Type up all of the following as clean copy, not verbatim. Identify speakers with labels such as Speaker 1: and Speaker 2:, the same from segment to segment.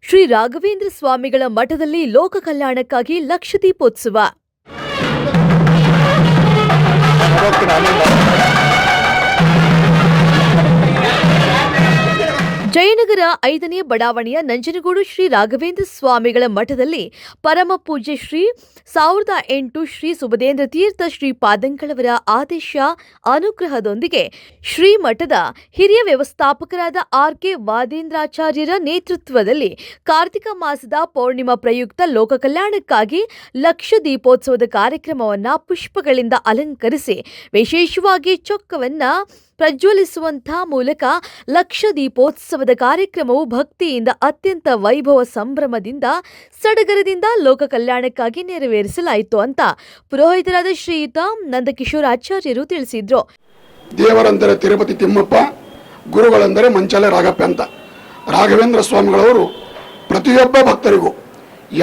Speaker 1: ಶ್ರೀ ರಾಘವೇಂದ್ರ ಸ್ವಾಮಿಗಳ ಮಠದಲ್ಲಿ ಲೋಕ ಕಲ್ಯಾಣಕ್ಕಾಗಿ ಲಕ್ಷ ದೀಪೋತ್ಸವ. ಜಯನಗರ 5ನೇ ಬಡಾವಣೆಯ ನಂಜನಗೂಡು ಶ್ರೀ ರಾಘವೇಂದ್ರ ಸ್ವಾಮಿಗಳ ಮಠದಲ್ಲಿ ಪರಮ ಪೂಜ್ಯ ಶ್ರೀ 1008 ಶ್ರೀ ಸುಬುಧೇಂದ್ರ ತೀರ್ಥ ಶ್ರೀ ಪಾದಂಗಳವರ ಆದೇಶ ಅನುಗ್ರಹದೊಂದಿಗೆ ಶ್ರೀ ಮಠದ ಹಿರಿಯ ವ್ಯವಸ್ಥಾಪಕರಾದ ಆರ್.ಕೆ. ವಾದೇಂದ್ರಾಚಾರ್ಯರ ನೇತೃತ್ವದಲ್ಲಿ ಕಾರ್ತಿಕ ಮಾಸದ ಪೌರ್ಣಿಮಾ ಪ್ರಯುಕ್ತ ಲೋಕ ಕಲ್ಯಾಣಕ್ಕಾಗಿ ಲಕ್ಷ ದೀಪೋತ್ಸವದ ಕಾರ್ಯಕ್ರಮವನ್ನು ಪುಷ್ಪಗಳಿಂದ ಅಲಂಕರಿಸಿ ವಿಶೇಷವಾಗಿ ಚೊಕ್ಕವನ್ನು ಪ್ರಜ್ವಲಿಸುವಂಥ ಮೂಲಕ ಲಕ್ಷ ದೀಪೋತ್ಸವದ ಕಾರ್ಯಕ್ರಮವು ಭಕ್ತಿಯಿಂದ ಅತ್ಯಂತ ವೈಭವ ಸಂಭ್ರಮದಿಂದ ಸಡಗರದಿಂದ ಲೋಕ ಕಲ್ಯಾಣಕ್ಕಾಗಿ ನೆರವೇರಿಸಲಾಯಿತು ಅಂತ ಪುರೋಹಿತರಾದ ಶ್ರೀಯುತ ನಂದಕಿಶೋರ್ ಆಚಾರ್ಯರು ತಿಳಿಸಿದ್ರು.
Speaker 2: ದೇವರಂದರೆ ತಿರುಪತಿ ತಿಮ್ಮಪ್ಪ, ಗುರುಗಳೆಂದರೆ ಮಂಚಾಲೆ ರಾಘಪ್ಪ ಅಂತ. ರಾಘವೇಂದ್ರ ಸ್ವಾಮಿಗಳವರು ಪ್ರತಿಯೊಬ್ಬ ಭಕ್ತರಿಗೂ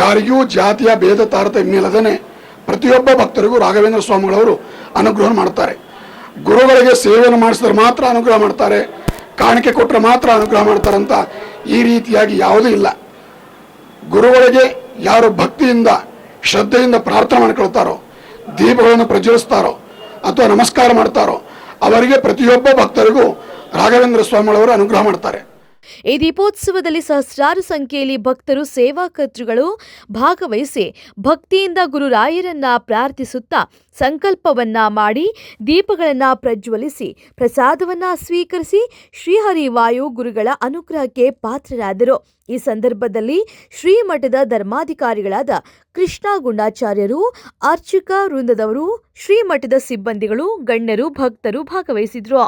Speaker 2: ಯಾರಿಗೂ ಜಾತಿಯ ಭೇದ ತಾರತಮ್ಯ ಇಲ್ಲದೇ ಪ್ರತಿಯೊಬ್ಬ ಭಕ್ತರಿಗೂ ರಾಘವೇಂದ್ರ ಸ್ವಾಮಿಗಳವರು ಅನುಗ್ರಹ ಮಾಡ್ತಾರೆ. ಗುರುಗಳಿಗೆ ಸೇವೆಯನ್ನು ಮಾಡಿಸಿದ್ರೆ ಮಾತ್ರ ಅನುಗ್ರಹ ಮಾಡ್ತಾರೆ, ಕಾಣಿಕೆ ಕೊಟ್ಟರೆ ಮಾತ್ರ ಅನುಗ್ರಹ ಮಾಡ್ತಾರಂತ ಈ ರೀತಿಯಾಗಿ ಯಾವುದೂ ಇಲ್ಲ. ಗುರುಗಳಿಗೆ ಯಾರು ಭಕ್ತಿಯಿಂದ ಶ್ರದ್ಧೆಯಿಂದ ಪ್ರಾರ್ಥನೆ ಮಾಡ್ಕೊಳ್ತಾರೋ, ದೀಪಗಳನ್ನು ಪ್ರಜ್ವಲಿಸ್ತಾರೋ ಅಥವಾ ನಮಸ್ಕಾರ ಮಾಡ್ತಾರೋ ಅವರಿಗೆ ಪ್ರತಿಯೊಬ್ಬ ಭಕ್ತರಿಗೂ ರಾಘವೇಂದ್ರ ಸ್ವಾಮಿಗಳವರು ಅನುಗ್ರಹ ಮಾಡ್ತಾರೆ.
Speaker 1: ಈ ದೀಪೋತ್ಸವದಲ್ಲಿ ಸಹಸ್ರಾರು ಸಂಖ್ಯೆಯಲ್ಲಿ ಭಕ್ತರು ಸೇವಾಕರ್ತೃಗಳು ಭಾಗವಹಿಸಿ ಭಕ್ತಿಯಿಂದ ಗುರುರಾಯರನ್ನ ಪ್ರಾರ್ಥಿಸುತ್ತಾ ಸಂಕಲ್ಪವನ್ನ ಮಾಡಿ ದೀಪಗಳನ್ನು ಪ್ರಜ್ವಲಿಸಿ ಪ್ರಸಾದವನ್ನ ಸ್ವೀಕರಿಸಿ ಶ್ರೀಹರಿವಾಯು ಗುರುಗಳ ಅನುಗ್ರಹಕ್ಕೆ ಪಾತ್ರರಾದರು. ಈ ಸಂದರ್ಭದಲ್ಲಿ ಶ್ರೀಮಠದ ಧರ್ಮಾಧಿಕಾರಿಗಳಾದ ಕೃಷ್ಣ ಗುಂಡಾಚಾರ್ಯರು, ಅರ್ಚಕ ವೃಂದದವರು, ಶ್ರೀಮಠದ ಸಿಬ್ಬಂದಿಗಳು, ಗಣ್ಯರು, ಭಕ್ತರು ಭಾಗವಹಿಸಿದ್ರು.